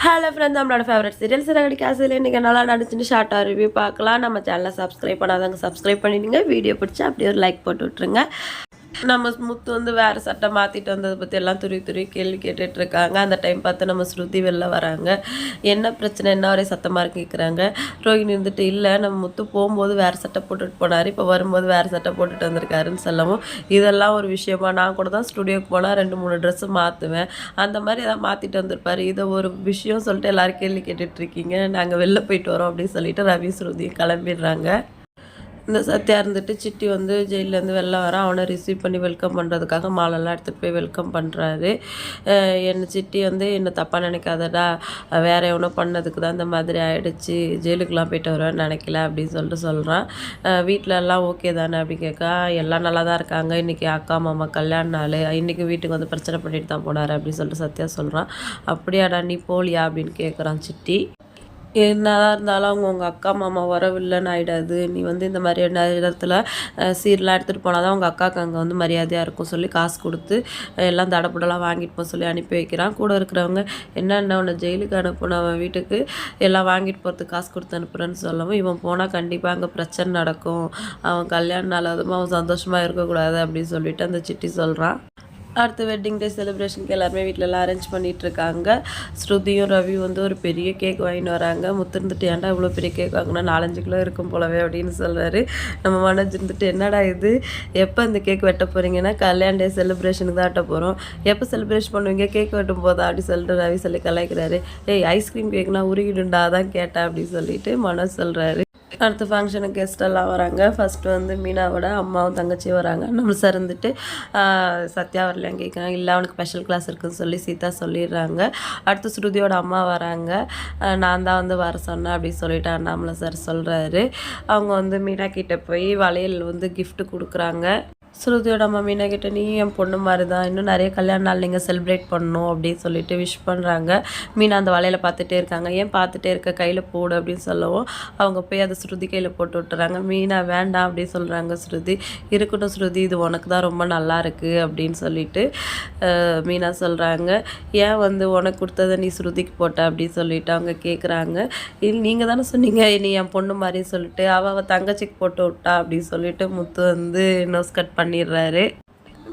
Hello friends, நம்மளோட favourite serial சிறகடி காசில் இன்றைக்கி நல்லா நடிச்சுட்டு ஷார்ட்டாக ரிவ்யூ பார்க்கலாம். நம்ம சேனலை சப்ஸ்கிரைப் பண்ணாதவங்க சப்ஸ்கிரைப் பண்ணிவிடுங்க. வீடியோ பிடிச்சா அப்படியே ஒரு லைக் போட்டு விட்ருங்க. நம்ம முத்து வந்து வேறு சட்டை மாற்றிட்டு வந்ததை பற்றி எல்லாம் துருவி கேள்வி கேட்டுட்ருக்காங்க. அந்த டைம் பார்த்து நம்ம ஸ்ருதி வெளில வராங்க. என்ன பிரச்சனை, என்ன ஒரே சத்தமாக கேட்குறாங்க. ரோஹிணி இருந்துட்டு, இல்லை நம்ம முத்து போகும்போது வேறு சட்டை போட்டுட்டு போனார், இப்போ வரும்போது வேறு சட்டை போட்டுட்டு வந்திருக்காருன்னு சொல்லவும், இதெல்லாம் ஒரு விஷயமா, நான் கூட தான் ஸ்டுடியோக்கு போனால் 2-3 ட்ரெஸ்ஸு மாற்றுவேன், அந்த மாதிரி எதாவது மாற்றிட்டு வந்திருப்பார், இதை ஒரு விஷயம் சொல்லிட்டு எல்லோரும் கேள்வி கேட்டுட்ருக்கீங்க, நாங்கள் வெளில போயிட்டு வரோம் அப்படின்னு சொல்லிட்டு ரவி ஸ்ருதியும் கிளம்பிடுறாங்க. இந்த சத்யா இருந்துட்டு சிட்டி வந்து ஜெயிலேருந்து வெளில வரான். அவனை ரிசீவ் பண்ணி வெல்கம் பண்ணுறதுக்காக மாலெல்லாம் எடுத்துகிட்டு போய் வெல்கம் பண்ணுறாரு. என்னை சிட்டி வந்து என்னை தப்பாக நினைக்காதடா, வேறு எவனோ பண்ணதுக்கு தான் இந்த மாதிரி ஆகிடுச்சு, ஜெயிலுக்கெலாம் போயிட்டு வருவேன்னு நினைக்கல அப்படின்னு சொல்லிட்டு சொல்கிறான். வீட்டில் எல்லாம் ஓகே தானே அப்படி கேட்கா, எல்லாம் நல்லா தான் இருக்காங்க, இன்றைக்கி அக்கா மாமா கல்யாண நாள், இன்றைக்கி வீட்டுக்கு வந்து பிரச்சனை பண்ணிட்டு தான் போனார் அப்படின்னு சொல்லிட்டு சத்யா சொல்கிறான். அப்படியாடா நீ போலியா அப்படின்னு கேட்குறான் சிட்டி. என்னதான் இருந்தாலும் அவங்க உங்கள் அக்கா மாமா வரவில்லைன்னு ஆகிடாது, நீ வந்து இந்த மாதிரி இடத்துல சீரெலாம் எடுத்துகிட்டு போனால் தான் உங்கள் அக்காவுக்கு அங்கே வந்து மரியாதையாக இருக்கும் சொல்லி காசு கொடுத்து எல்லாம் தடப்புடலாம் வாங்கிட்டு போக சொல்லி அனுப்பி வைக்கிறான். கூட இருக்கிறவங்க என்னென்ன உன்னை ஜெயிலுக்கு அனுப்புன அவன் வீட்டுக்கு எல்லாம் வாங்கிட்டு போகிறதுக்கு காசு கொடுத்து அனுப்புகிறேன்னு சொல்லவும், இவன் போனால் கண்டிப்பாக அங்கே பிரச்சனை நடக்கும், அவன் கல்யாண நாள் அதுவும் அவன் சந்தோஷமாக இருக்கக்கூடாது அப்படின்னு சொல்லிட்டு அந்த சிட்டி சொல்கிறான். அடுத்து வெட்டிங் டே செலிப்ரேஷனுக்கு எல்லாருமே வீட்டிலலாம் அரேஞ்ச் பண்ணிகிட்ருக்காங்க. ஸ்ருதியும் ரவி வந்து ஒரு பெரிய கேக் வாங்கிட்டு வராங்க. முத்துருந்துட்டு, ஏன்டா இவ்வளோ பெரிய கேக் வாங்கினா 4-5 கிலோ இருக்கும் போலவே அப்படின்னு சொல்கிறாரு. நம்ம மனோஜ் இருந்துட்டு, என்னடா இது, எப்போ இந்த கேக் வெட்ட போகிறீங்கன்னா, கல்யாண டே செலிப்ரேஷனுக்கு தான் வெட்ட போகிறோம், எப்போ செலிப்ரேஷன் பண்ணுவீங்க, கேக் வெட்டும் போதா அப்படி சொல்லிட்டு ரவி சொல்லி கலாய்க்கிறாரு. ஏய் ஐஸ்கிரீம் கேக்னா உருகிடுண்டா தான் கேட்டேன் அப்படின்னு சொல்லிட்டு மனோஜ் சொல்கிறாரு. அடுத்த ஃபங்க்ஷனுக்கு கெஸ்டெல்லாம் வராங்க. ஃபஸ்ட்டு வந்து மீனாவோட அம்மாவும் தங்கச்சியும் வராங்க. நம்ம சார் இருந்துட்டு சத்யா வரலையான்னு கேட்குறாங்க. இல்லை அவனுக்கு ஸ்பெஷல் கிளாஸ் இருக்குதுன்னு சொல்லி சீதா சொல்லிடுறாங்க. அடுத்து ஸ்ருதியோட அம்மா வராங்க. நான் தான் வந்து வர சொன்னேன் அப்படின்னு சொல்லிட்டு அண்ணாமலை சார் சொல்கிறாரு. அவங்க வந்து மீனா கிட்டே போய் வளையல் வந்து கிஃப்ட் கொடுக்குறாங்க. ஸ்ருதியோட அம்மா மீனா கிட்ட, நீ என் பொண்ணு மாதிரி தான், இன்னும் நிறைய கல்யாண நாள் நீங்கள் செலிப்ரேட் பண்ணணும் அப்படின்னு சொல்லிட்டு விஷ் பண்ணுறாங்க. மீனா அந்த வலையில் பார்த்துட்டே இருக்காங்க. ஏன் பார்த்துட்டே இருக்க, கையில் போடு அப்படின்னு சொல்லவும் அவங்க போய் அதை ஸ்ருதி கையில் போட்டு விட்டுறாங்க. மீனா வேண்டாம் அப்படின்னு சொல்கிறாங்க. ஸ்ருதி, இருக்கட்டும் ஸ்ருதி, இது உனக்கு தான் ரொம்ப நல்லா இருக்குது அப்படின்னு சொல்லிட்டு மீனா சொல்கிறாங்க. ஏன் வந்து உனக்கு கொடுத்ததை நீ ஸ்ருதிக்கு போட்ட அப்படின்னு சொல்லிட்டு அவங்க கேட்குறாங்க. நீங்கள் தானே சொன்னீங்க நீ என் பொண்ணு மாதிரி சொல்லிட்டு, அவள் தங்கச்சிக்கு போட்டு விட்டா அப்படின்னு சொல்லிட்டு முத்து வந்து நோஸ் கட் பண்ணிடுறாரு.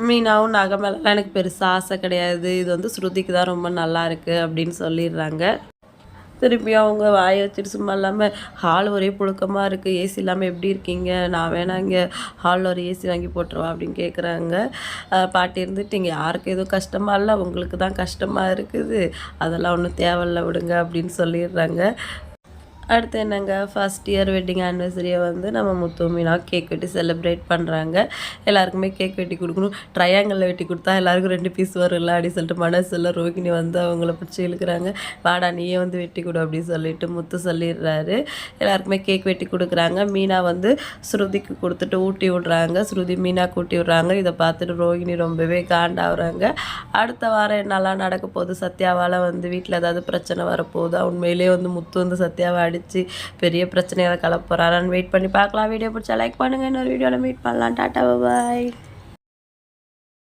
மீனாவும் நகை மேலாம் எனக்கு பெருசாக ஆசை கிடையாது, இது வந்து ஸ்ருதிக்கு தான் ரொம்ப நல்லா இருக்குது அப்படின்னு சொல்லிடுறாங்க. திருப்பியும் அவங்க வாயை வச்சுட்டு சும்மா இல்லாமல், ஹால் ஒரே புழுக்கமாக இருக்குது, ஏசி இல்லாமல் எப்படி இருக்கீங்க, நான் வேணா இங்கே ஹாலில் ஒரு ஏசி வாங்கி போட்டுருவா அப்படின்னு கேட்குறாங்க. பாட்டி இருந்துட்டு, இங்கே யாருக்கும் எதுவும் கஷ்டமாக இல்லை, உங்களுக்கு தான் கஷ்டமாக இருக்குது, அதெல்லாம் ஒன்றும் தேவையில்ல விடுங்க அப்படின்னு சொல்லிடுறாங்க. அடுத்து என்னங்க, ஃபஸ்ட் இயர் வெட்டிங் ஆனிவர்சரியை வந்து நம்ம முத்து மீனா கேக் வெட்டி செலிப்ரேட் பண்ணுறாங்க. எல்லாருக்குமே கேக் வெட்டி கொடுக்கணும், ட்ரையாங்கிளில் வெட்டி கொடுத்தா எல்லாருக்கும் 2 பீஸ் வரும்ல அப்படின்னு சொல்லிட்டு மனசில் ரோஹிணி வந்து அவங்கள பிடிச்சி இழுக்கிறாங்க. வாடா நீயே வந்து வெட்டி கொடு அப்படின்னு சொல்லிட்டு முத்து சொல்லிடுறாரு. எல்லாருக்குமே கேக் வெட்டி கொடுக்குறாங்க. மீனா வந்து ஸ்ருதிக்கு கொடுத்துட்டு ஊட்டி விட்றாங்க. ஸ்ருதி மீனாக்கு ஊட்டி விட்றாங்க. இதை பார்த்துட்டு ரோஹிணி ரொம்பவே காண்டாகிறாங்க. அடுத்த வாரம் என்னெல்லாம் நடக்க போகுது, சத்யாவால் வந்து வீட்டில் ஏதாவது பிரச்சனை வரப்போகுதா, உண்மையிலே வந்து முத்து வந்து சத்யாவை பெரிய பிரச்சனையை கலப்ப போறாரான்னு வெயிட் பண்ணி பார்க்கலாம். வீடியோ பிடிச்சா லைக் பண்ணுங்க. இன்னொரு வீடியோவில் மீட் பண்ணலாம். டாட்டா பாய்.